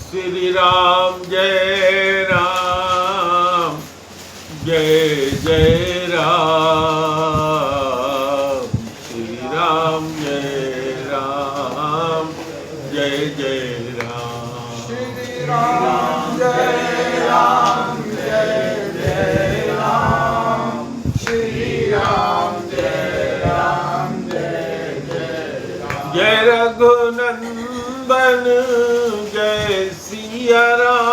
श्री राम जय राम, जय जय राम। श्री राम जय राम, जय जय राम। श्री राम जय राम, जय जय राम। श्री राम जय राम, जय जय राम। जय रघुनंदन जय सिया राम,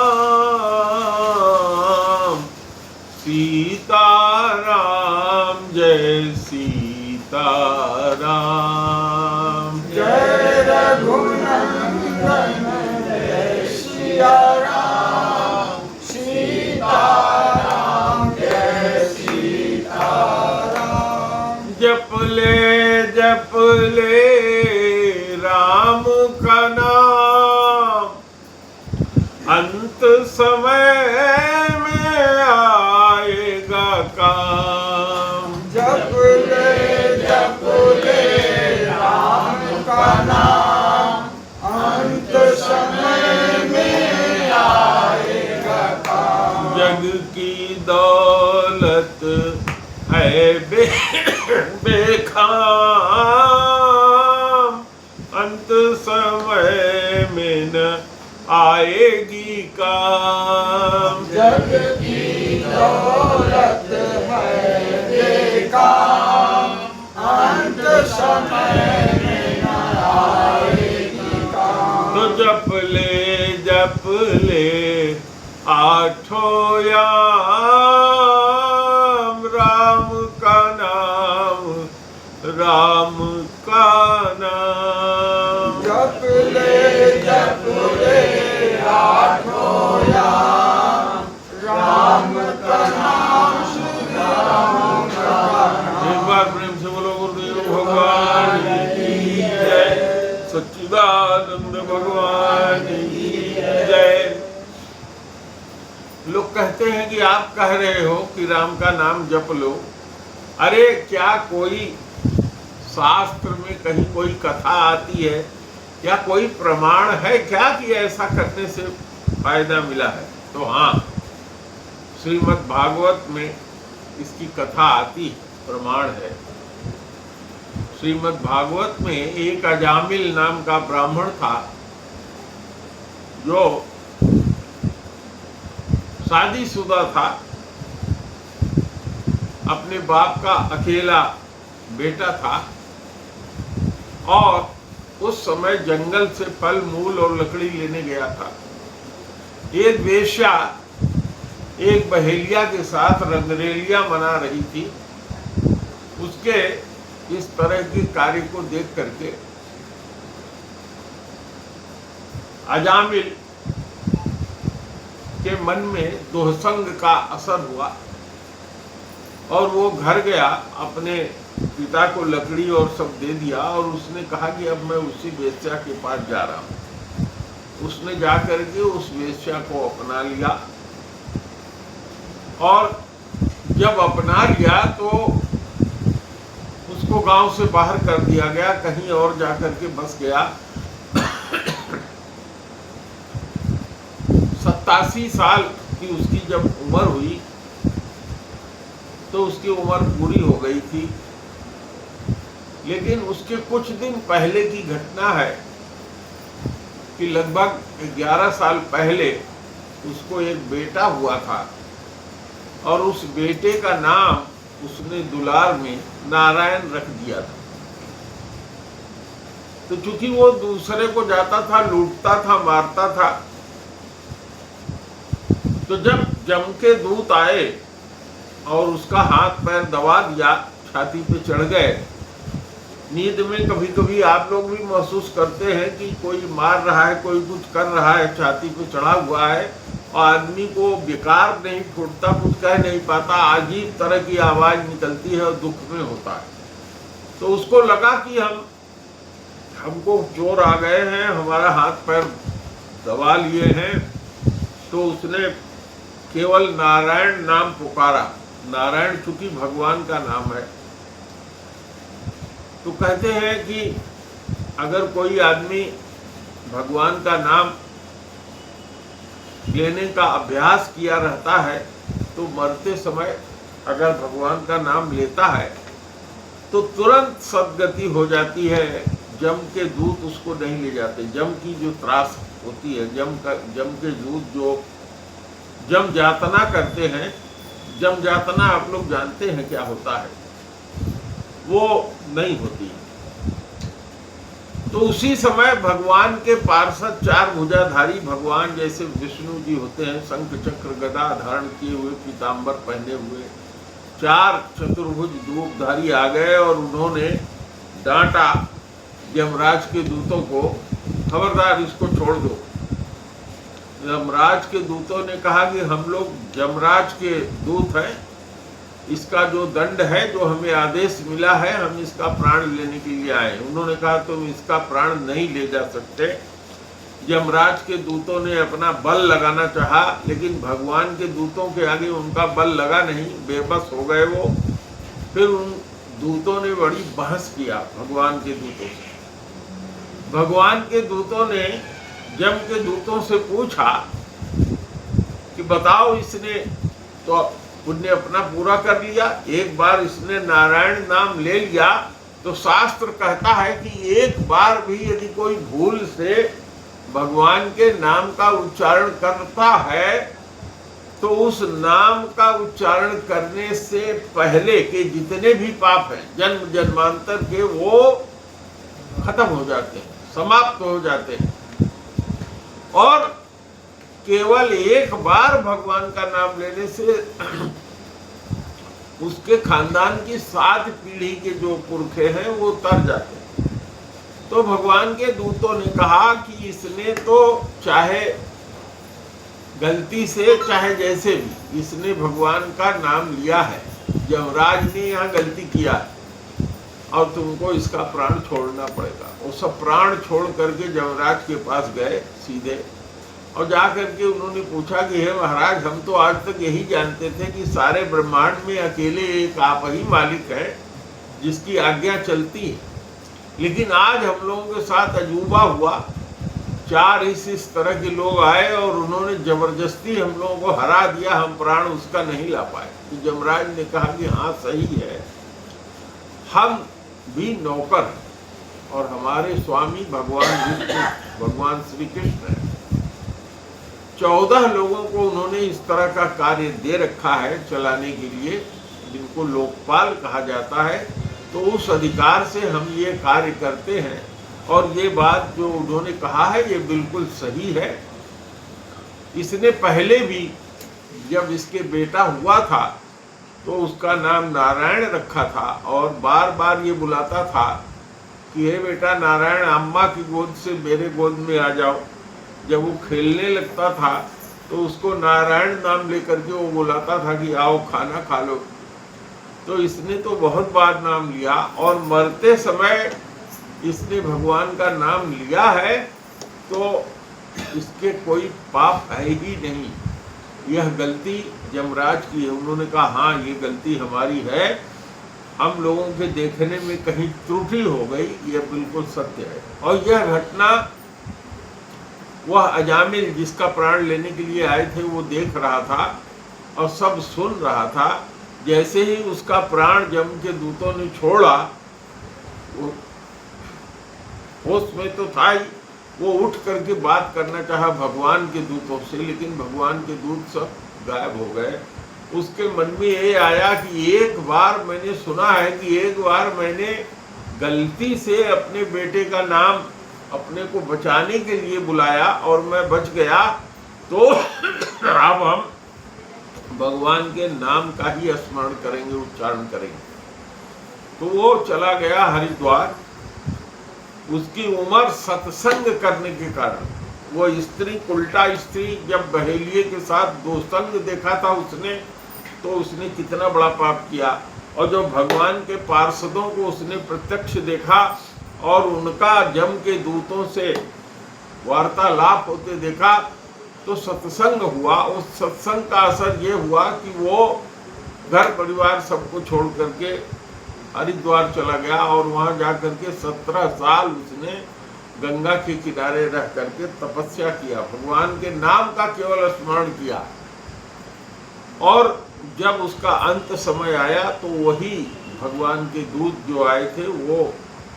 सीताराम जय सीताराम। जय रघुनंदन जय सिया राम, सीताराम जय सीताराम। जप ले राम का नाम, अंत समय में आएगा काम। जप ले राम का नाम, अंत समय में आएगा काम। जग की दौलत है बेखाम, अंत समय में न आएगी काम। जग की दौलत है बेकार, अंत समय में न आएगी काम। तो जप ले आठों याम, राम का नाम, राम का नाम। जप ले आठों याम, राम का नाम, श्री राम का नाम। एक बार प्रेम से बोलो गुरुदेव भगवान की जय, सच्चिदानंद भगवान की जय। लोग कहते हैं कि आप कह रहे हो कि राम का नाम जप लो। अरे क्या कोई शास्त्र में कहीं कोई कथा आती है या कोई प्रमाण है क्या कि ऐसा करने से फायदा मिला है? तो हाँ, श्रीमद् भागवत में इसकी कथा आती है, प्रमाण है। श्रीमद् भागवत में एक अजामिल नाम का ब्राह्मण था जो शादीशुदा था, अपने बाप का अकेला बेटा था और उस समय जंगल से फल मूल और लकड़ी लेने गया था। एक वेश्या एक बहेलिया के साथ रंगरेलियां मना रही थी। उसके इस तरह के कार्य को देख करके अजामिल के मन में दुहसंग का असर हुआ और वो घर गया, अपने पिता को लकड़ी और सब दे दिया और उसने कहा कि अब मैं उसी वेश्या के पास जा रहा हूँ। उसने जाकर के उस वेश्या को अपना लिया और जब अपना लिया तो उसको गांव से बाहर कर दिया गया, कहीं और जाकर के बस गया। 87 साल की उसकी जब उम्र हुई तो उसकी उम्र पूरी हो गई थी। लेकिन उसके कुछ दिन पहले की घटना है कि लगभग 11 साल पहले उसको एक बेटा हुआ था और उस बेटे का नाम उसने दुलार में नारायण रख दिया था। तो चूंकि वो दूसरे को जाता था, लूटता था, मारता था, तो जब जम के दूत आए और उसका हाथ पैर दबा दिया, छाती पे चढ़ गए। नींद में कभी कभी आप लोग भी महसूस करते हैं कि कोई मार रहा है, कोई कुछ कर रहा है, छाती पे चढ़ा हुआ है और आदमी को बेकार नहीं फूटता, कुछ कह नहीं पाता, अजीब तरह की आवाज निकलती है और दुख में होता है। तो उसको लगा कि हमको चोर आ गए हैं, हमारा हाथ पैर दबा लिए हैं। तो उसने केवल नारायण नाम पुकारा। नारायण चूंकि भगवान का नाम है, तो कहते हैं कि अगर कोई आदमी भगवान का नाम लेने का अभ्यास किया रहता है तो मरते समय अगर भगवान का नाम लेता है तो तुरंत सद्गति हो जाती है। जम के दूत उसको नहीं ले जाते। जम की जो त्रास होती है, जम के दूत जो जम यातना करते हैं, जम यातना आप लोग जानते हैं क्या होता है, वो नहीं होती। तो उसी समय भगवान के पार्षद चार भुजाधारी भगवान जैसे विष्णु जी होते हैं, शंख चक्र गदा धारण किए हुए, पीतांबर पहने हुए, चार चतुर्भुज रूपधारी आ गए और उन्होंने डांटा यमराज के दूतों को, खबरदार इसको छोड़ दो। यमराज के दूतों ने कहा कि हम लोग यमराज के दूत हैं, इसका जो दंड है, जो हमें आदेश मिला है, हम इसका प्राण लेने के लिए आए। उन्होंने कहा तुम इसका प्राण नहीं ले जा सकते। यमराज के दूतों ने अपना बल लगाना चाहा, लेकिन भगवान के दूतों के आगे उनका बल लगा नहीं, बेबस हो गए वो। फिर उन दूतों ने बड़ी बहस किया भगवान के दूतों से। भगवान के दूतों ने जम के दूतों से पूछा कि बताओ, इसने तो पुण्य अपना पूरा कर लिया, एक बार इसने नारायण नाम ले लिया, तो शास्त्र कहता है कि एक बार भी यदि कोई भूल से भगवान के नाम का उच्चारण करता है तो उस नाम का उच्चारण करने से पहले के जितने भी पाप हैं जन्म जन्मांतर के, वो खत्म हो जाते हैं, समाप्त हो जाते हैं। और केवल एक बार भगवान का नाम लेने से उसके खानदान की 7 पीढ़ी के जो पुरखे हैं वो तर जाते हैं। तो भगवान के दूतों ने कहा कि इसने तो चाहे गलती से चाहे जैसे भी इसने भगवान का नाम लिया है, यमराज ने यहाँ गलती किया है और तुमको इसका प्राण छोड़ना पड़ेगा। वो सब प्राण छोड़ करके यमराज के पास गए सीधे, और जा करके उन्होंने पूछा कि हे महाराज, हम तो आज तक यही जानते थे कि सारे ब्रह्मांड में अकेले एक आप ही मालिक हैं जिसकी आज्ञा चलती है, लेकिन आज हम लोगों के साथ अजूबा हुआ। 4 इस तरह के लोग आए और उन्होंने जबरदस्ती हम लोगों को हरा दिया, हम प्राण उसका नहीं ला पाए। तो यमराज ने कहा कि हाँ सही है, हम भी नौकर हैं और हमारे स्वामी भगवान विष्णु, भगवान श्री कृष्ण है। 14 लोगों को उन्होंने इस तरह का कार्य दे रखा है चलाने के लिए, जिनको लोकपाल कहा जाता है। तो उस अधिकार से हम ये कार्य करते हैं, और ये बात जो उन्होंने कहा है ये बिल्कुल सही है। इसने पहले भी जब इसके बेटा हुआ था तो उसका नाम नारायण रखा था, और बार बार ये बुलाता था कि हे बेटा नारायण, अम्मा की गोद से मेरे गोद में आ जाओ। जब वो खेलने लगता था तो उसको नारायण नाम लेकर के वो बुलाता था कि आओ खाना खा लो। तो इसने तो बहुत बार नाम लिया, और मरते समय इसने भगवान का नाम लिया है, तो इसके कोई पाप है ही नहीं। यह गलती यमराज की है। उन्होंने कहा हाँ ये गलती हमारी है, हम लोगों के देखने में कहीं त्रुटि हो गई, यह बिल्कुल सत्य है। और यह घटना वह अजामिल जिसका प्राण लेने के लिए आए थे वो देख रहा था और सब सुन रहा था। जैसे ही उसका प्राण जम के दूतों ने छोड़ा, वो होश में तो था ही, वो उठ करके बात करना चाहा भगवान के दूतों से, लेकिन भगवान के दूत सब गायब हो गए। उसके मन में ये आया कि एक बार मैंने सुना है कि एक बार मैंने गलती से अपने बेटे का नाम अपने को बचाने के लिए बुलाया और मैं बच गया, तो अब हम भगवान के नाम का ही स्मरण करेंगे, उच्चारण करेंगे। तो वो चला गया हरिद्वार। उसकी उम्र सत्संग करने के कारण, वो स्त्री, उल्टा स्त्री जब बहेलिए के साथ दोस्तंग देखा था उसने, तो उसने कितना बड़ा पाप किया। और जब भगवान के पार्षदों को उसने प्रत्यक्ष देखा और उनका जम के दूतों से वार्तालाप होते देखा, तो सत्संग हुआ। उस सत्संग का असर ये हुआ कि वो घर परिवार सबको छोड़ करके हरिद्वार चला गया और वहाँ जा करके 17 साल उसने गंगा के किनारे रह करके तपस्या किया, भगवान के नाम का केवल स्मरण किया। और जब उसका अंत समय आया तो वही भगवान के दूत जो आए थे वो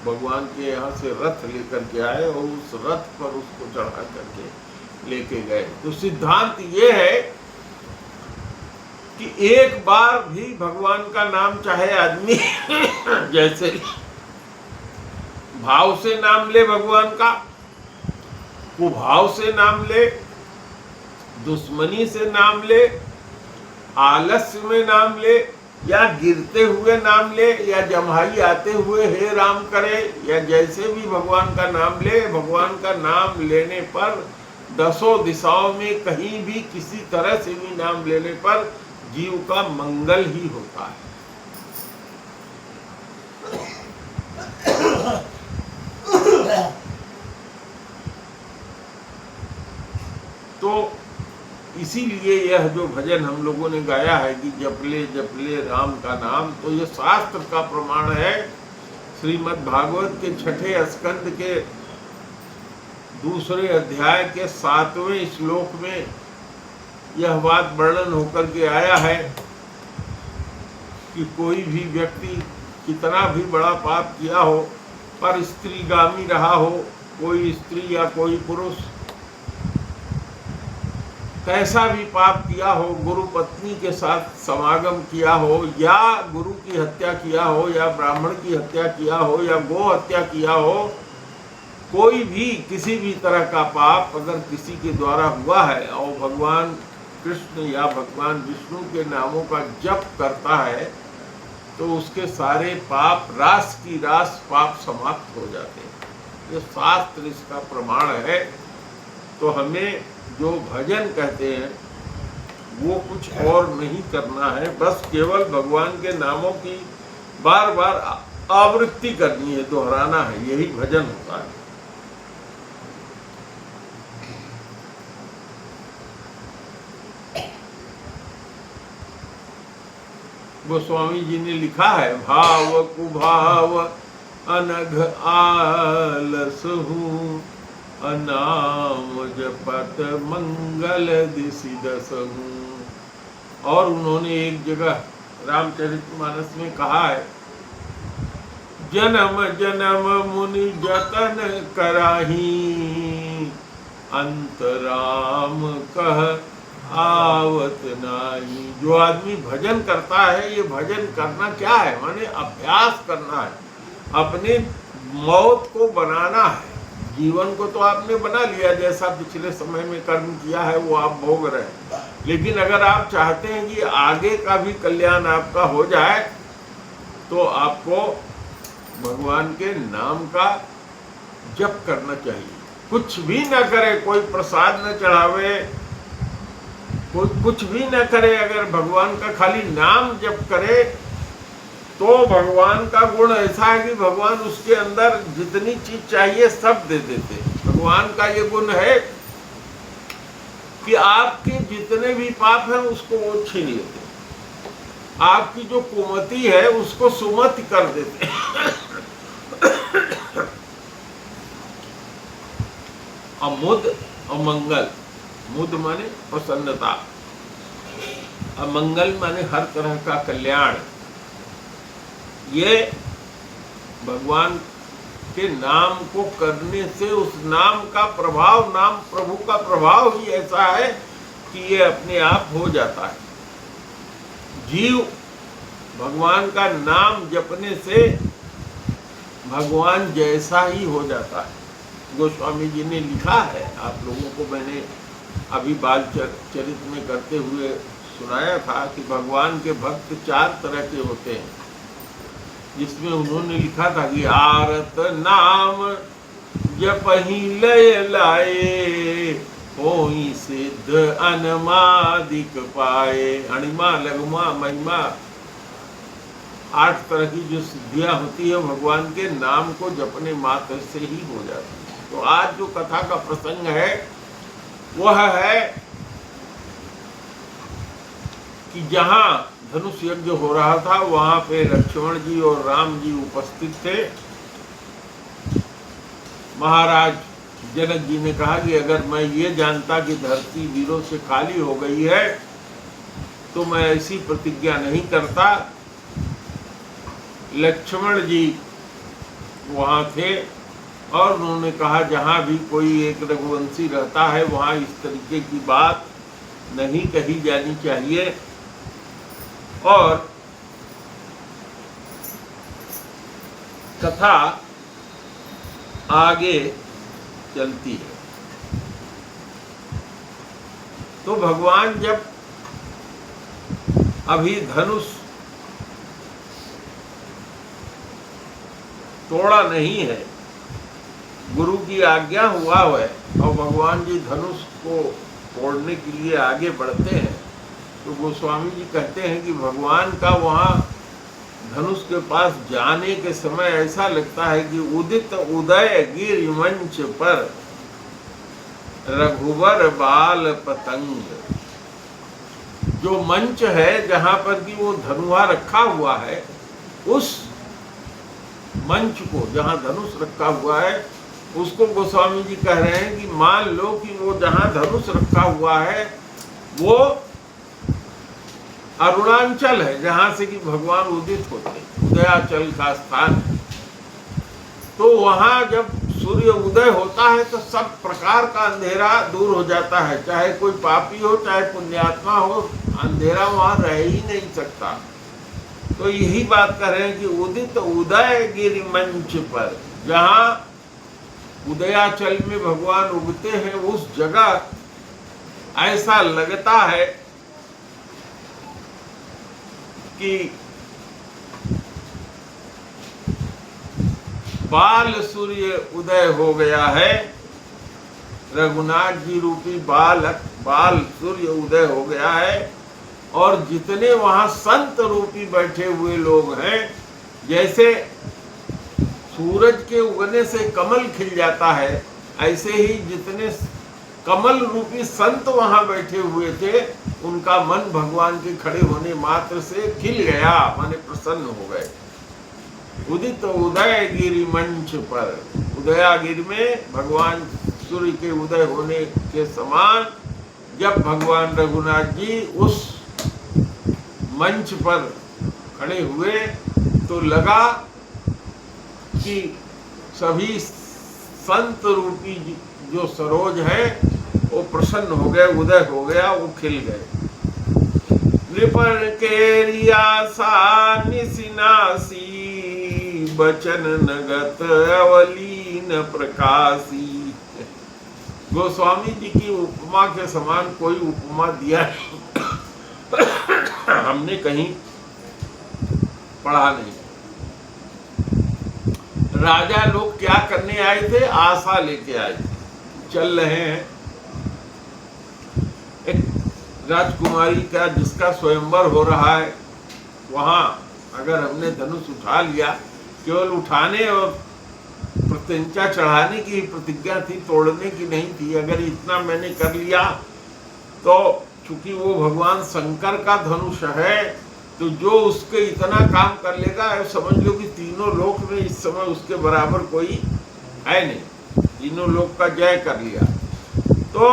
भगवान के यहाँ से रथ लेकर के आए और उस रथ पर उसको चढ़ा करके लेके गए। तो सिद्धांत ये है कि एक बार भी भगवान का नाम चाहे आदमी जैसे भाव से नाम ले, भगवान का कुभाव से नाम ले, दुश्मनी से नाम ले, आलस्य में नाम ले, या गिरते हुए नाम ले, या जम्हाई आते हुए हे राम करे, या जैसे भी भगवान का नाम ले, भगवान का नाम लेने पर दसों दिशाओं में कहीं भी किसी तरह से भी नाम लेने पर जीव का मंगल ही होता है। तो इसीलिए यह जो भजन हम लोगों ने गाया है कि जपले जपले राम का नाम, तो यह शास्त्र का प्रमाण है। श्रीमद् भागवत के 6ठे स्कंद के 2 अध्याय के 7वें श्लोक में यह बात वर्णन होकर के आया है कि कोई भी व्यक्ति कितना भी बड़ा पाप किया हो पर स्त्रीगामी रहा हो, कोई स्त्री या कोई पुरुष कैसा भी पाप किया हो, गुरु पत्नी के साथ समागम किया हो, या गुरु की हत्या किया हो, या ब्राह्मण की हत्या किया हो, या गो हत्या किया हो, कोई भी किसी भी तरह का पाप अगर किसी के द्वारा हुआ है और भगवान कृष्ण या भगवान विष्णु के नामों का जप करता है तो उसके सारे पाप रास की रास पाप समाप्त हो जाते हैं। ये शास्त्र इसका प्रमाण है। तो हमें जो भजन कहते हैं वो कुछ और नहीं करना है, बस केवल भगवान के नामों की बार बार आवृत्ति करनी है, दोहराना है, यही भजन होता है। गोस्वामी जी ने लिखा है, भाव कुभाव अनघ आलस हूँ, अनाम जपत मंगल दिशि दस हूँ। और उन्होंने एक जगह रामचरितमानस में कहा है, जन्म जन्म मुनि जतन कराही, अंत राम कह आवत नाही। जो आदमी भजन करता है, ये भजन करना क्या है, माने अभ्यास करना है, अपने मौत को बनाना है। जीवन को तो आपने बना लिया, जैसा पिछले समय में कर्म किया है वो आप भोग रहे हैं, लेकिन अगर आप चाहते हैं कि आगे का भी कल्याण आपका हो जाए तो आपको भगवान के नाम का जप करना चाहिए। कुछ भी न करे, कोई प्रसाद न चढ़ावे, कोई कुछ भी न करे, अगर भगवान का खाली नाम जप करे तो भगवान का गुण ऐसा है कि भगवान उसके अंदर जितनी चीज चाहिए सब दे देते। भगवान का ये गुण है कि आपके जितने भी पाप हैं उसको वो छीन लेते, आपकी जो कुमति है उसको सुमति कर देते। अमुद अमंगल, मुद माने प्रसन्नता, अमंगल माने हर तरह का कल्याण। ये भगवान के नाम को करने से उस नाम का प्रभाव, नाम प्रभु का प्रभाव ही ऐसा है कि ये अपने आप हो जाता है। जीव भगवान का नाम जपने से भगवान जैसा ही हो जाता है। गोस्वामी जी ने लिखा है, आप लोगों को मैंने अभी बाल चरित में करते हुए सुनाया था कि भगवान के भक्त 4 तरह के होते हैं, जिसमें उन्होंने लिखा था कि आरत नाम जपहि लय लाए, होई सिद्ध अनमादिक पाए। अणिमा लघुमा महिमा 8 तरह की जो सिद्धियां होती है भगवान के नाम को जपने मात्र से ही हो जाती है। तो आज जो कथा का प्रसंग है वह है कि जहाँ धनुष यज्ञ हो रहा था वहां पे लक्ष्मण जी और राम जी उपस्थित थे। महाराज जनक जी ने कहा कि अगर मैं ये जानता कि धरती वीरों से खाली हो गई है तो मैं ऐसी प्रतिज्ञा नहीं करता। लक्ष्मण जी वहाँ थे और उन्होंने कहा जहाँ भी कोई एक रघुवंशी रहता है वहाँ इस तरीके की बात नहीं कही जानी चाहिए। और कथा आगे चलती है। तो भगवान जब अभी धनुष तोड़ा नहीं है, गुरु की आज्ञा हुआ है और भगवान जी धनुष को तोड़ने के लिए आगे बढ़ते हैं, तो गोस्वामी जी कहते हैं कि भगवान का वहाँ धनुष के पास जाने के समय ऐसा लगता है कि उदित उदय गिर मंच पर रघुवर बाल पतंग। जो मंच है जहाँ पर कि वो धनुआ रखा हुआ है, उस मंच को जहाँ धनुष रखा हुआ है उसको गोस्वामी जी कह रहे हैं कि मान लो कि वो जहाँ धनुष रखा हुआ है वो अरुणाचल है, जहाँ से कि भगवान उदित होते, उदयाचल का स्थान है। तो वहाँ जब सूर्य उदय होता है तो सब प्रकार का अंधेरा दूर हो जाता है, चाहे कोई पापी हो चाहे पुण्यात्मा हो, अंधेरा वहाँ रह ही नहीं सकता। तो यही बात कर रहे हैं कि उदित उदय गिरि मंच पर, जहाँ उदयाचल में भगवान उगते हैं उस जगह ऐसा लगता है कि बाल सूर्य उदय हो गया है। रघुनाथ जी रूपी बाल सूर्य उदय हो गया है और जितने वहां संत रूपी बैठे हुए लोग हैं, जैसे सूरज के उगने से कमल खिल जाता है, ऐसे ही जितने कमल रूपी संत वहां बैठे हुए थे उनका मन भगवान के खड़े होने मात्र से खिल गया, माने प्रसन्न हो गए। उदित उदय गिरि मंच पर, उदयागिरि में भगवान सूर्य के उदय होने के समान जब भगवान रघुनाथ जी उस मंच पर खड़े हुए तो लगा कि सभी संत रूपी जो सरोज है वो प्रसन्न हो गए, उदय हो गया, वो खिल गए। नृपर के रियासा निसिनासी बचन नगत अवलीन प्रकाशी। गोस्वामी जी की उपमा के समान कोई उपमा दिया हमने कहीं पढ़ा नहीं। राजा लोग क्या करने आए थे? आशा लेके आए थे। चल रहे हैं, एक राजकुमारी का जिसका स्वयंवर हो रहा है, वहां अगर हमने धनुष उठा लिया, केवल उठाने और प्रत्यंचा चढ़ाने की प्रतिज्ञा थी, तोड़ने की नहीं थी। अगर इतना मैंने कर लिया तो चूंकि वो भगवान शंकर का धनुष है तो जो उसके इतना काम कर लेगा, समझ लो कि तीनों लोक में इस समय उसके बराबर कोई है नहीं, तीनों लोक का जय कर लिया। तो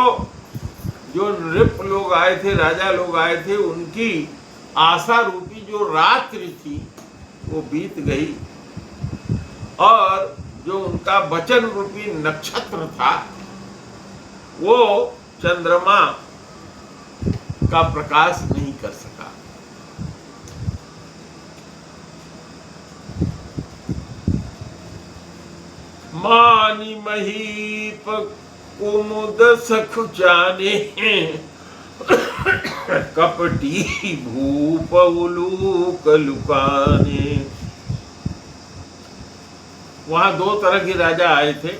जो नृप लोग आए थे, राजा लोग आए थे, उनकी आशा रूपी जो रात्रि थी वो बीत गई और जो उनका वचन रूपी नक्षत्र था वो चंद्रमा का प्रकाश नहीं कर सका। मानी महीप कुमुद सखुचाने कपटी भूप उलूक लुकाने। वहां दो तरह के राजा आए थे,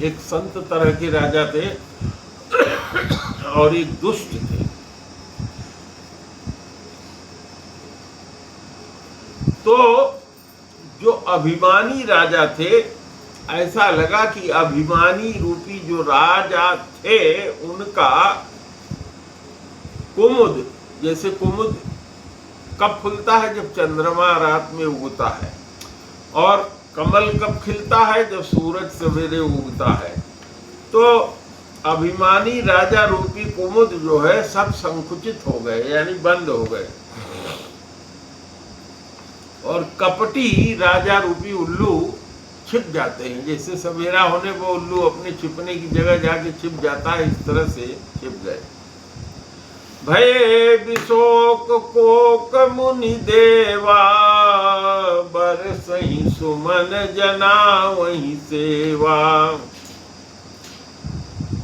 एक संत तरह के राजा थे और एक दुष्ट थे। तो जो अभिमानी राजा थे, ऐसा लगा कि अभिमानी रूपी जो राजा थे उनका कुमुद, जैसे कुमुद कब फूलता है? जब चंद्रमा रात में उगता है। और कमल कब खिलता है? जब सूरज सवेरे उगता है। तो अभिमानी राजा रूपी कुमुद जो है सब संकुचित हो गए, यानी बंद हो गए, और कपटी राजा रूपी उल्लू छिप जाते हैं। जैसे सवेरा होने वो उल्लू अपने छिपने की जगह जाके छिप जाता है, इस तरह से छिप गए। भय विशोक कोक मुनि देवा, बरसहि सुमन जना वही सेवा।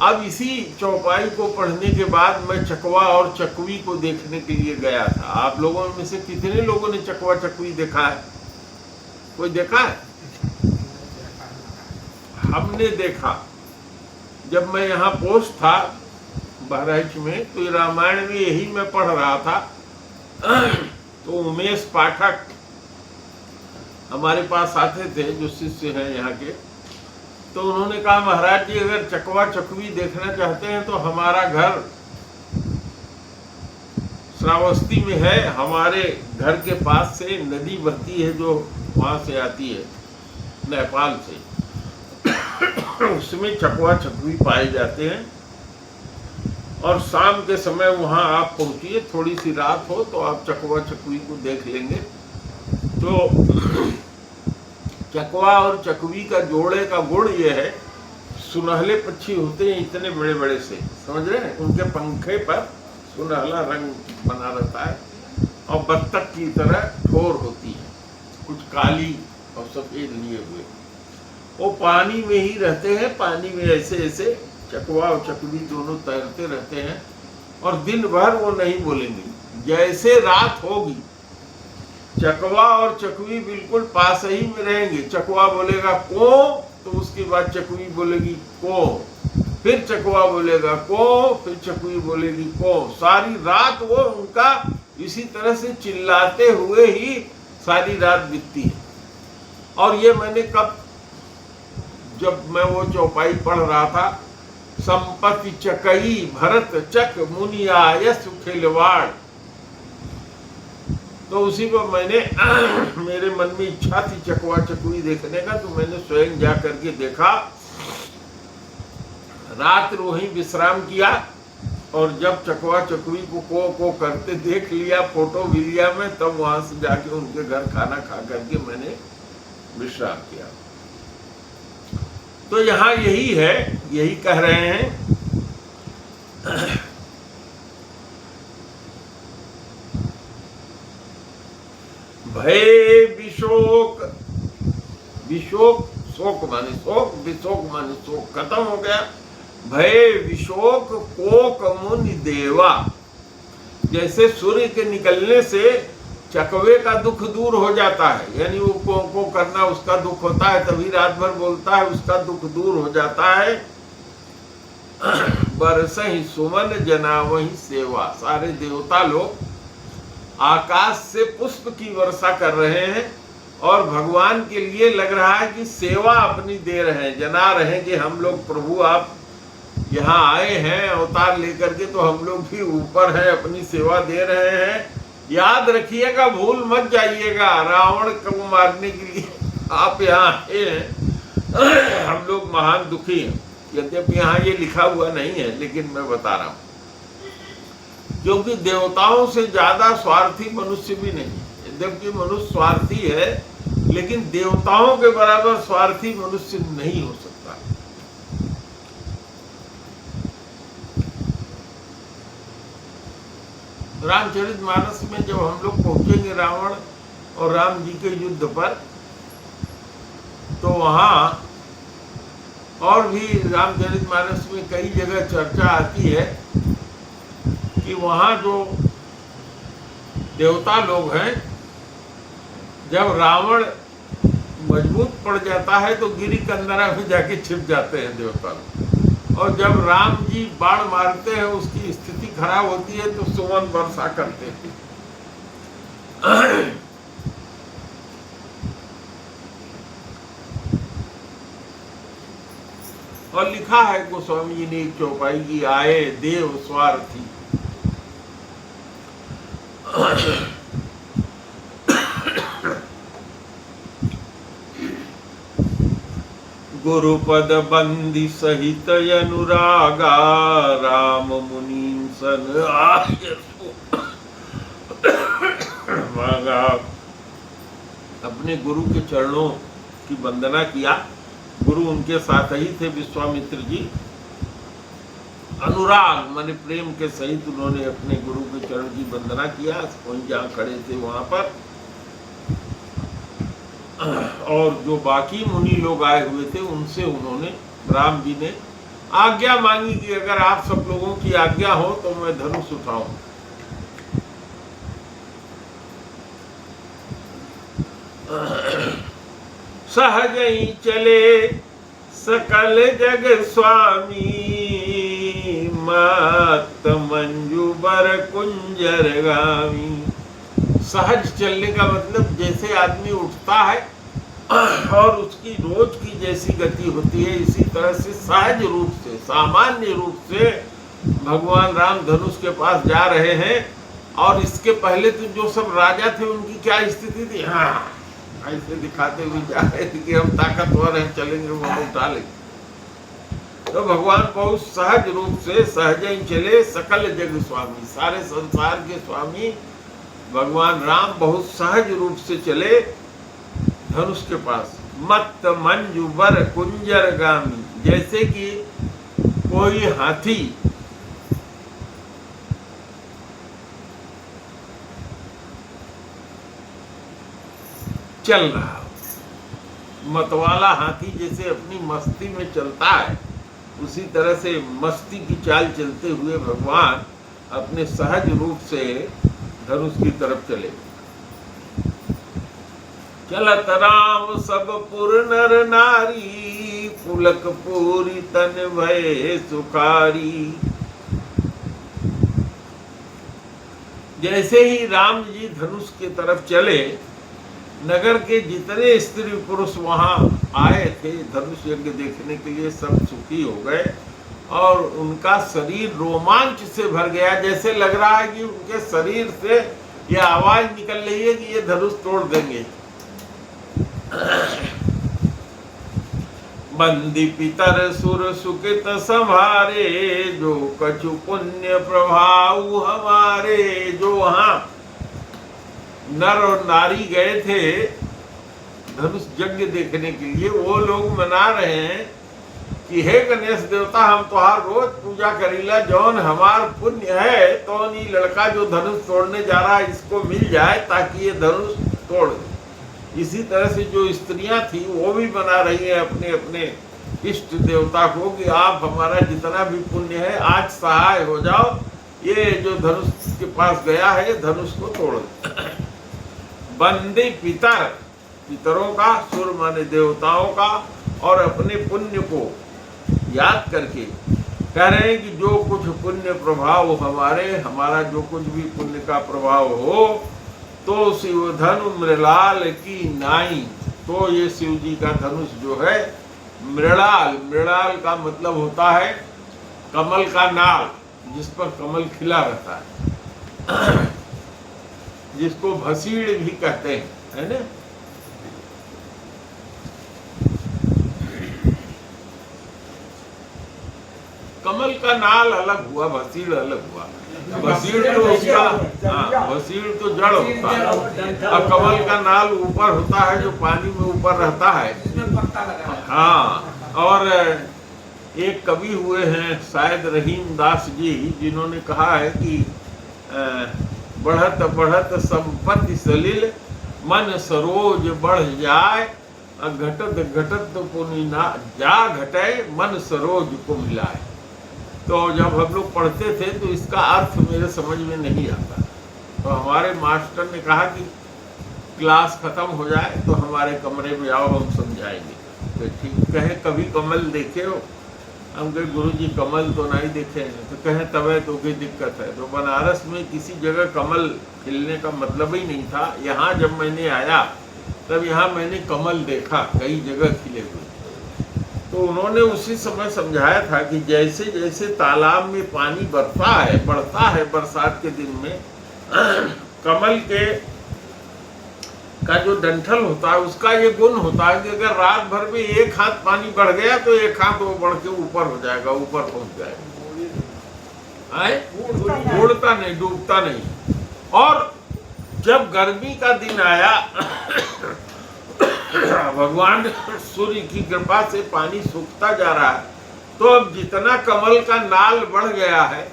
अब इसी चौपाई को पढ़ने के बाद मैं चकवा और चकवी को देखने के लिए गया था। आप लोगों में से कितने लोगों ने चकवा चकवी देखा है? कोई देखा है? हमने देखा। जब मैं यहाँ पोस्ट था बहराइच में, तो ये रामायण में यही मैं पढ़ रहा था। तो उमेश पाठक हमारे पास आते थे, जो शिष्य हैं यहाँ के। तो उन्होंने कहा, महाराज जी अगर चकवा चकवी देखना चाहते हैं तो हमारा घर श्रावस्ती में है। हमारे घर के पास से नदी बहती है जो वहां से आती है नेपाल से। उसमें चकवा चकवी पाए जाते हैं। और शाम के समय वहां आप पहुंचिए, थोड़ी सी रात हो तो आप चकवा चकवी को देख लेंगे। तो चकवा और चकवी का जोड़े का गुण ये है, सुनहले पक्षी होते हैं इतने बड़े बड़े से, समझ रहे हैं? उनके पंखे पर सुनहला रंग बना रहता है और बत्तख की तरह ठोर होती है, कुछ काली और सफेद लिए हुए। वो पानी में ही रहते हैं, पानी में ऐसे ऐसे चकवा और चकवी दोनों तैरते रहते हैं और दिन भर वो नहीं बोलेंगे। जैसे रात होगी चकवा और चकवी बिल्कुल पास ही में रहेंगे। चकवा बोलेगा को, तो उसके बाद चकवी बोलेगी को, फिर चकवा बोलेगा को, फिर चकवी बोलेगी को। सारी रात वो उनका इसी तरह से चिल्लाते हुए ही सारी रात बीतती है। और ये मैंने कब, जब मैं वो चौपाई पढ़ रहा था, संपत्ति चकई भरत चक मुनि आय सुखिलवाड़, तो उसी को मैंने मेरे मन में इच्छा थी चकवा चकवी देखने का, तो मैंने स्वयं जा करके देखा। रात वहीं विश्राम किया और जब चकवा चकवी को करते देख लिया, फोटो भी लिया मैं, तब वहां से जाके उनके घर खाना खा करके मैंने विश्राम किया। तो यहाँ यही है, यही कह रहे हैं भय विशोक, विशोक शोक माने शोक, विशोक माने शोक, खत्म हो गया। भय विशोक कोक मुनि देवा, जैसे सूर्य के निकलने से चकवे का दुख दूर हो जाता है, यानी वो को करना उसका दुख होता है, तभी रात भर बोलता है, उसका दुख दूर हो जाता है। बरसहि सुमन जना वही सेवा, सारे देवता लोग आकाश से पुष्प की वर्षा कर रहे हैं और भगवान के लिए लग रहा है कि सेवा अपनी दे रहे हैं, जना रहे हैं कि हम लोग, प्रभु आप यहाँ आए हैं अवतार लेकर के, तो हम लोग भी ऊपर हैं, अपनी सेवा दे रहे हैं। याद रखिएगा, भूल मत जाइएगा, रावण को मारने के लिए आप यहाँ आए हैं। हम लोग महान दुखी हैं, यद्यपि यहाँ ये लिखा हुआ नहीं है, लेकिन मैं बता रहा हूँ, क्योंकि देवताओं से ज्यादा स्वार्थी मनुष्य भी नहीं है। यद्यपि मनुष्य स्वार्थी है, लेकिन देवताओं के बराबर स्वार्थी मनुष्य नहीं हो सकता। रामचरितमानस में जब हम लोग पहुंचेंगे रावण और राम जी के युद्ध पर, तो वहां और भी रामचरितमानस में कई जगह चर्चा आती है कि वहां जो देवता लोग हैं, जब रावण मजबूत पड़ जाता है तो गिरी कंदरा में जाके छिप जाते हैं देवता लोग, और जब राम जी बाण मारते हैं उसकी स्थिति खराब होती है तो सुमन वर्षा करते हैं। और लिखा है गोस्वामी जी ने एक चौपाई की, आए देव स्वार्थी। गुरुपद बंदी सहित अनुरागा राम मुनि सन मांगा। अपने गुरु के चरणों की वंदना किया। गुरु उनके साथ ही थे विश्वामित्र जी। अनुराग माने प्रेम के सहित उन्होंने अपने गुरु के चरण की वंदना किया, वहीं जहाँ खड़े थे वहां पर। और जो बाकी मुनि लोग आए हुए थे उनसे उन्होंने, राम जी ने आज्ञा मांगी कि अगर आप सब लोगों की आज्ञा हो तो मैं धनुष उठाऊं। सहज ही चले सकल जग स्वामी, मत मंजू बर कुंजर गामी। सहज चलने का मतलब जैसे आदमी उठता है और उसकी रोज की जैसी गति होती है, इसी तरह से सहज रूप से, सामान्य रूप से भगवान राम धनुष के पास जा रहे हैं। और इसके पहले तो जो सब राजा थे उनकी क्या स्थिति थी, हाँ ऐसे दिखाते हुए जा रहे थे कि हम ताकतवर हैं, चलेंगे वो उठा लेंगे। तो भगवान बहुत सहज रूप से सहज ही चले सकल जग स्वामी, सारे संसार के स्वामी भगवान राम बहुत सहज रूप से चले धनुष के पास। मत मंजू बर कुंजर गामी, जैसे कि कोई हाथी चल रहा हो। मतवाला हाथी जैसे अपनी मस्ती में चलता है, उसी तरह से मस्ती की चाल चलते हुए भगवान अपने सहज रूप से धनुष की तरफ चले। चलत राम सब पुर नर नारी, पुलक पूरी तन भय सुखारी। जैसे ही राम जी धनुष की तरफ चले, नगर के जितने स्त्री पुरुष वहां आए थे धनुष यज्ञ देखने के लिए, सब सुखी हो गए और उनका शरीर रोमांच से भर गया। जैसे लग रहा है कि उनके शरीर से यह आवाज निकल रही है कि ये धनुष तोड़ देंगे। बंदी पितर सुर सुकित संभारे, जो कछु पुण्य प्रभाव हमारे। जो वहां नर और नारी गए थे धनुष यज्ञ देखने के लिए, वो लोग मना रहे हैं कि हे गणेश देवता, हम तुहार रोज पूजा करीला, जौन हमार पुण्य है तो नहीं लड़का जो धनुष तोड़ने जा रहा है इसको मिल जाए ताकि ये धनुष तोड़ दे। इसी तरह से जो स्त्रियां थी वो भी बना रही है अपने अपने इष्ट देवता को कि आप हमारा जितना भी पुण्य है आज सहाय हो जाओ, ये जो धनुष के पास गया है धनुष को तोड़ दे। बंदे पितर, पितरों का, सुर माने देवताओं का, और अपने पुण्य को याद करके कह रहे हैं कि जो कुछ पुण्य प्रभाव हमारे, हमारा जो कुछ भी पुण्य का प्रभाव हो तो शिव धनु मृणाल की नाई। तो ये शिव जी का धनुष जो है मृणाल, मृणाल का मतलब होता है कमल का नाल, जिस पर कमल खिला रहता है, जिसको भसीड़ भी कहते हैं, है ना। कमल का नाल अलग हुआ, भसीड़ अलग हुआ। भसीड़ तो उसका, हाँ, भसीड़ तो जड़ होता है और कमल का नाल ऊपर होता है जो पानी में ऊपर रहता है। हाँ, और एक कवि हुए हैं शायद रहीम दास जी, जिन्होंने कहा है कि बढ़त बढ़त संपत्ति सलिल, मन सरोज बढ़ जाए, घटत घटत पुनि ना जा घटे, मन सरोज को मिलाए। तो जब हम लोग पढ़ते थे तो इसका अर्थ मेरे समझ में नहीं आता, तो हमारे मास्टर ने कहा कि क्लास खत्म हो जाए तो हमारे कमरे में आओ, हम समझाएंगे। तो ठीक, कहे कभी कमल देखे हो? हम कहे गुरुजी कमल तो नहीं देखे हैं। तो कहे तब तो कोई दिक्कत है। तो बनारस में किसी जगह कमल खिलने का मतलब ही नहीं था। यहाँ जब मैंने आया तब यहाँ मैंने कमल देखा, कई जगह खिले हुए। तो उन्होंने उसी समय समझाया था कि जैसे जैसे तालाब में पानी बढ़ता है बरसात के दिन में, का जो डंठल होता है उसका ये गुण होता है कि अगर रात भर में एक हाथ पानी बढ़ गया तो एक हाथ वो बढ़ के ऊपर हो जाएगा, ऊपर पहुंच जाएगा, उड़ता नहीं, डूबता नहीं। और जब गर्मी का दिन आया भगवान सूर्य की कृपा से पानी सूखता जा रहा है, तो अब जितना कमल का नाल बढ़ गया है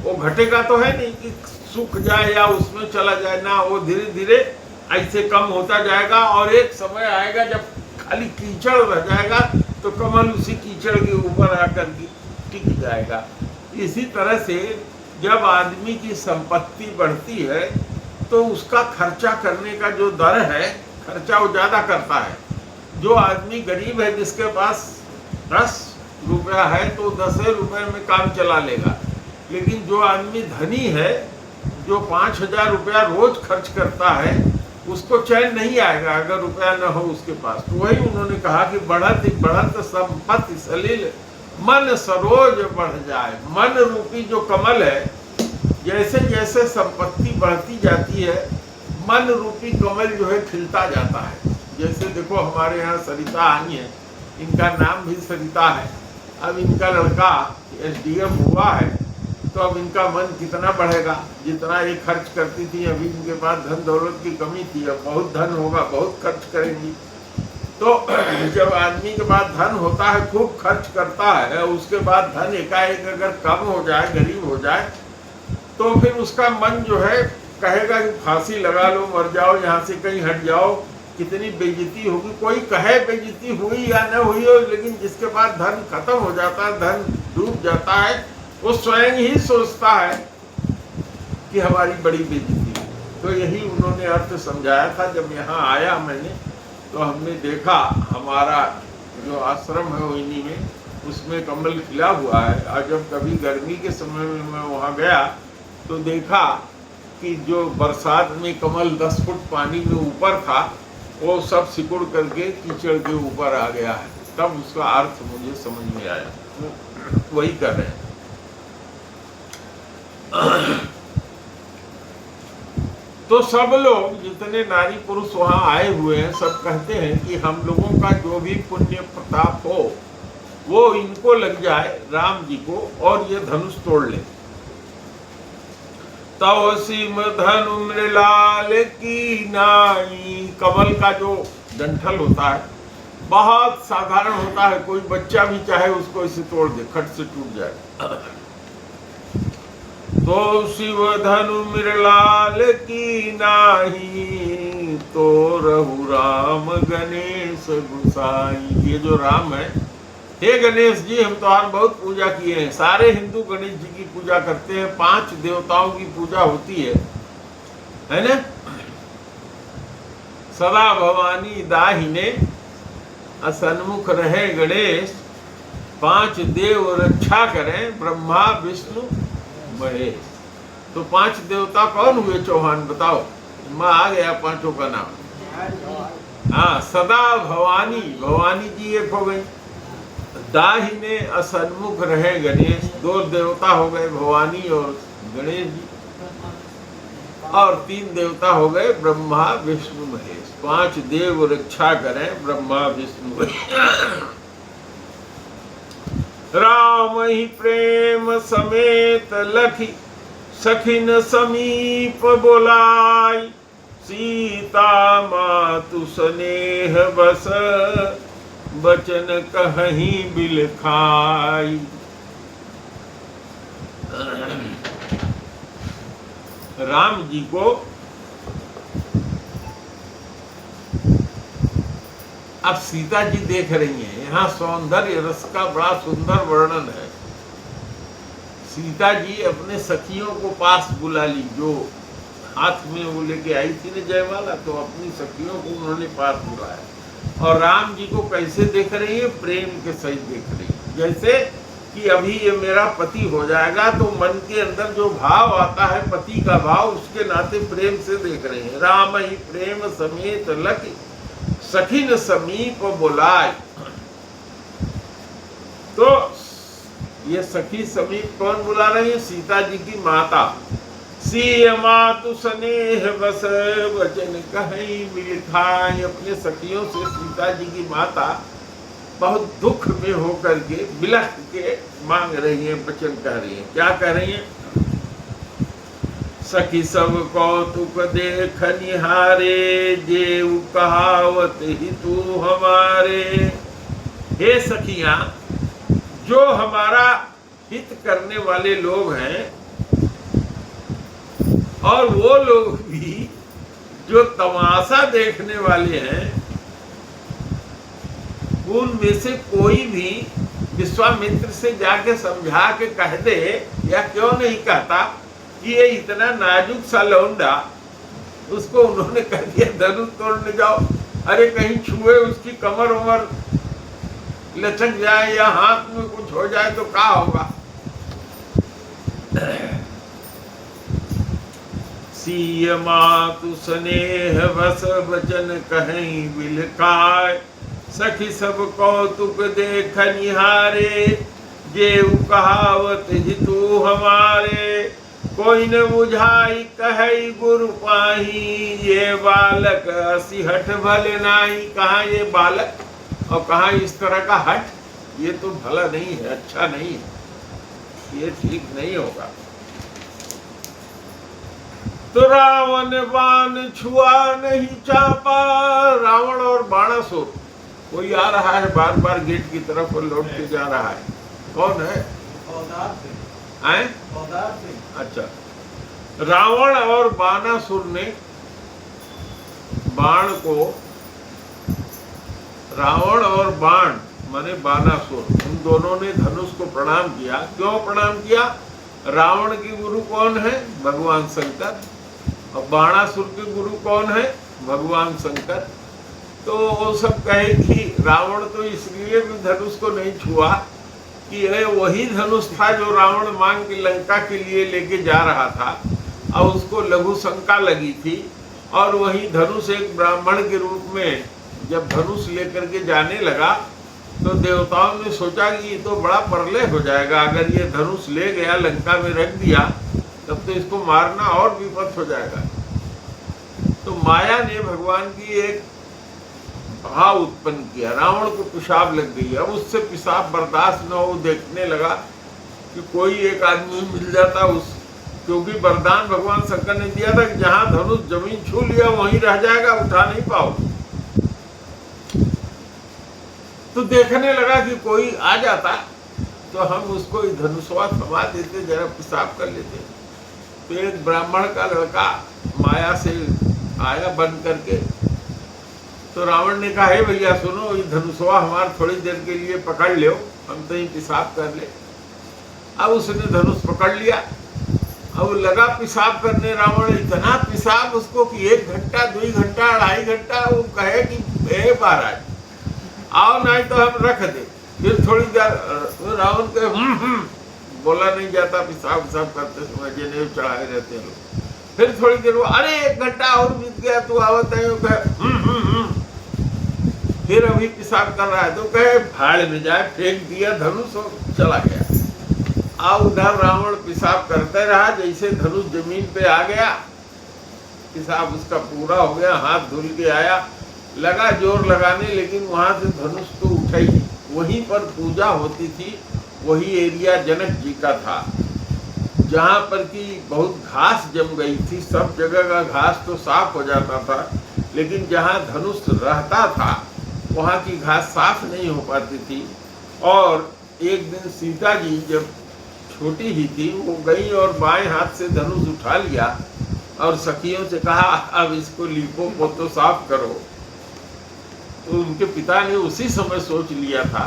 वो घटेगा तो है नहीं कि सूख जाए या उसमें चला जाए ना, वो धीरे धीरे ऐसे कम होता जाएगा और एक समय आएगा जब खाली कीचड़ रह जाएगा तो कमल उसी कीचड़ के ऊपर आकर के टिक जाएगा। इसी तरह से जब आदमी की संपत्ति बढ़ती है तो उसका खर्चा करने का जो दर है, खर्चा वो ज़्यादा करता है। जो आदमी गरीब है जिसके पास 10 रुपया है तो 10 रुपये में काम चला लेगा, लेकिन जो आदमी धनी है जो 5000 रुपया रोज खर्च करता है उसको चैन नहीं आएगा अगर रुपया न हो उसके पास। तो वही उन्होंने कहा कि बढ़त बढ़त संपत्ति सलील मन सरोज बढ़ जाए। मन रूपी जो कमल है, जैसे जैसे संपत्ति बढ़ती जाती है मन रूपी कमल जो है खिलता जाता है। जैसे देखो हमारे यहाँ सरिता आई है, इनका नाम भी सरिता है। अब इनका लड़का SDM हुआ है तो अब इनका मन कितना बढ़ेगा। जितना ये खर्च करती थी, अभी इनके पास धन दौलत की कमी थी, अब बहुत धन होगा, बहुत खर्च करेंगी। तो जब आदमी के पास धन होता है, खूब खर्च करता है, उसके बाद धन एकाएक अगर कम हो जाए, गरीब हो जाए, तो फिर उसका मन जो है कहेगा कि फांसी लगा लो, मर जाओ, यहाँ से कहीं हट जाओ, कितनी बेइज्जती होगी। कोई कहे बेइज्जती हुई या न हुई हो, लेकिन जिसके पास धन खत्म हो जाता है, धन डूब जाता है, वो स्वयं ही सोचता है कि हमारी बड़ी बेइज्जती। तो यही उन्होंने अर्थ समझाया था। जब यहाँ आया मैंने तो हमने देखा हमारा जो आश्रम है वही में, उसमें कमल खिला हुआ है। और जब कभी गर्मी के समय में मैं वहाँ गया तो देखा कि जो बरसात में कमल 10 फुट पानी में ऊपर था वो सब सिकुड़ करके कीचड़ के ऊपर आ गया है। तब उसका अर्थ मुझे समझ में आया। वही कर रहे हैं। तो सब लोग जितने नारी पुरुष वहां आए हुए हैं सब कहते हैं कि हम लोगों का जो भी पुण्य प्रताप हो वो इनको लग जाए, राम जी को, और ये धनुष तोड़ ले। तव सिम धनु मृलाल की नाई। कमल का जो डंठल होता है बहुत साधारण होता है, कोई बच्चा भी चाहे उसको इसे तोड़ दे, खट से टूट जाए। तो शिव धनु मृलाल की नाही, तो रहु राम गणेश गुसाई। ये जो राम है, हे गणेश जी, हम तुम्हारी बहुत पूजा किए हैं। सारे हिंदू गणेश जी की पूजा करते हैं, 5 देवताओं की पूजा होती है ना। सदा भवानी दाहिने, असन्मुख रहे गणेश, 5 देव रक्षा करें, ब्रह्मा विष्णु महेश। तो 5 देवता कौन हुए चौहान, बताओ। माँ आ गया 5 का नाम। हाँ, सदा भवानी, भवानी जी एक हो गई। दाहिने असन्मुख रहे गणेश, 2 देवता हो गए, भवानी और गणेश जी। और 3 देवता हो गए, ब्रह्मा विष्णु महेश। 5 देव रक्षा करें, ब्रह्मा विष्णु महेश। राम ही प्रेम समेत लखी, सखिन समीप बोलाई। सीता मातु स्नेह बस, बचन कहीं बिलखाई। राम जी को अब सीता जी देख रही हैं। यहाँ सौंदर्य रस का बड़ा सुंदर वर्णन है। सीता जी अपने सखियों को पास बुला ली, जो हाथ में वो लेके आई थी ना जयमाला, तो अपनी सखियों को उन्होंने पास बुलाया। और राम जी को कैसे देख रही है, प्रेम के सहित देख रही है। जैसे कि अभी ये मेरा पति हो जाएगा, तो मन के अंदर जो भाव आता है पति का भाव, उसके नाते प्रेम से देख रहे हैं। राम ही प्रेम समेत लखी, सखिन समीप बुलाए। तो ये सखी समीप कौन बुला रही है, सीता जी की माता। सिय मातु स्नेह बस वचन कहीं बिलखाय। अपने सखियों से सीता जी की माता बहुत दुख में होकर के बिलख के मांग रही है, वचन कह रही है। क्या कह रही है? सखी सब कौतुक देख निहारे, जेऊ कहावत ही तू हमारे। हे सखियां, जो हमारा हित करने वाले लोग हैं और वो लोग भी जो तमाशा देखने वाले हैं, उनमें से कोई भी विश्वामित्र से जाके समझा के कह दे, या क्यों नहीं कहता कि ये इतना नाजुक सा लौंडा, उसको उन्होंने कह दिया धनुष तोड़ने जाओ, अरे कहीं छुए उसकी कमर उमर लचक जाए या हाथ में कुछ हो जाए तो क्या होगा। सिय मातु स्नेह बस वचन कहीं बिलखाय। सखी सब कौतुक देख निहारे, जेऊ कहावत ही तू हमारे। कोई न बुझाई कहे गुरु पाही, ये बालक सिहठ भले नाही। कहाँ ये बालक और कहाँ इस तरह का हट, ये तो भला नहीं है, अच्छा नहीं है, ये ठीक नहीं होगा। तो रावण बाण छुआ नहीं चापा। रावण और बाणासुर, कोई आ रहा है बार बार गेट की तरफ और लौट के जा रहा है। कौन है? आए? अच्छा, रावण और बाणासुर ने बाण को, रावण और बाण माने बाणासुर, उन दोनों ने धनुष को प्रणाम किया। क्यों प्रणाम किया? रावण के गुरु कौन है? भगवान शंकर। और बाणासुर के गुरु कौन है? भगवान शंकर। तो वो सब कहे कि रावण तो इसलिए भी धनुष को नहीं छुआ कि यह वही धनुष था जो रावण मांग के लंका के लिए लेके जा रहा था, और उसको लघु शंका लगी थी। और वही धनुष एक ब्राह्मण के रूप में जब धनुष लेकर के जाने लगा, तो देवताओं ने सोचा कि ये तो बड़ा परले हो जाएगा, अगर ये धनुष ले गया लंका में रख दिया तब तो इसको मारना और विपद हो जाएगा। तो माया ने भगवान की एक भाव उत्पन्न किया, रावण को पेशाब लग गई। अब उससे पेशाब बर्दाश्त न हो, देखने लगा कि कोई एक आदमी मिल जाता उस, क्योंकि वरदान भगवान शंकर ने दिया था कि जहां धनुष जमीन छू लिया वहीं रह जाएगा, उठा नहीं पाओ। तो देखने लगा कि कोई आ जाता तो हम उसको धनुषवा थमा देते, जरा पेशाब कर लेते। तो एक ब्राह्मण का लड़का माया से आया बन करके। तो रावण ने कहा, हे भैया सुनो, ये धनुषवा हमारे थोड़ी देर के लिए पकड़ लो, हम तो ही पेशाब कर ले। अब उसने धनुष पकड़ लिया, अब लगा पेशाब करने। रावण इतना पेशाब उसको कि 1 घंटा 2 घंटा 2.5 घंटा वो कहे कि हे महाराज आओ, नहीं तो हम रख दे। फिर थोड़ी देर रावण के बोला नहीं जाता, पेशाब करते समय जनेऊ चढ़ाए रहते लोग। फिर थोड़ी देर वो, अरे 1 घंटा और बीत गया, तू आवत है। फिर अभी पेशाब कर रहा है तो कहे भाड़ में जाए, फेंक दिया धनुष और चला गया। आ उधर रावण पेशाब करते रहा, जैसे धनुष जमीन पे आ गया, पेशाब उसका पूरा हो गया, हाथ धुल के आया, लगा जोर लगाने, लेकिन वहां से धनुष तो उठा ही। वहीं पर पूजा होती थी, वही एरिया जनक जी का था, जहाँ पर कि बहुत घास जम गई थी। सब जगह का घास तो साफ हो जाता था, लेकिन जहाँ धनुष रहता था वहाँ की घास साफ नहीं हो पाती थी। और एक दिन सीता जी जब छोटी ही थी, वो गई और बाएं हाथ से धनुष उठा लिया और सखियों से कहा, अब इसको लीपो पोतो साफ करो। तो उनके पिता ने उसी समय सोच लिया था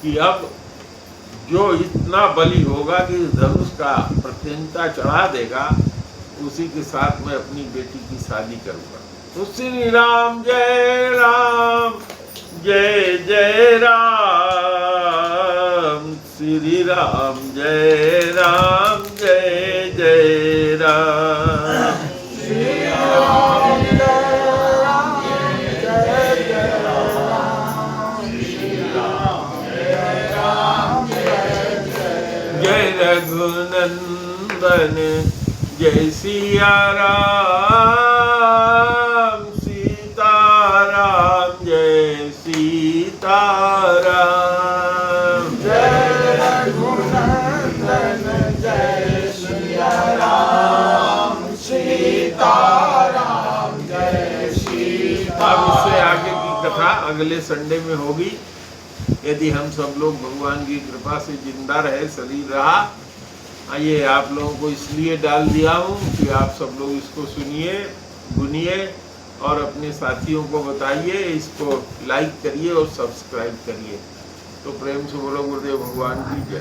कि अब जो इतना बलि होगा कि धनुष का प्रत्यंता चढ़ा देगा, उसी के साथ मैं अपनी बेटी की शादी करूंगा। तो श्री राम जय राम, जय जय राम, श्री राम जय राम, जय जय राम, श्री राम जय राम, जय जय राम, श्री राम जय राम, जय जय रघुनंदन जय सिया राम, सीताराम जय सीताराम। जय रघुनंदन जय सिया राम, सीताराम जय अब सीताराम। इससे आगे की कथा अगले संडे में होगी, यदि हम सब लोग भगवान की कृपा से जिंदा रहे, शरीर रहा। ये आप लोगों को इसलिए डाल दिया हूँ कि आप सब लोग इसको सुनिए, गुनिए और अपने साथियों को बताइए, इसको लाइक करिए और सब्सक्राइब करिए। तो प्रेम से बोलो गुरुदेव भगवान की जय।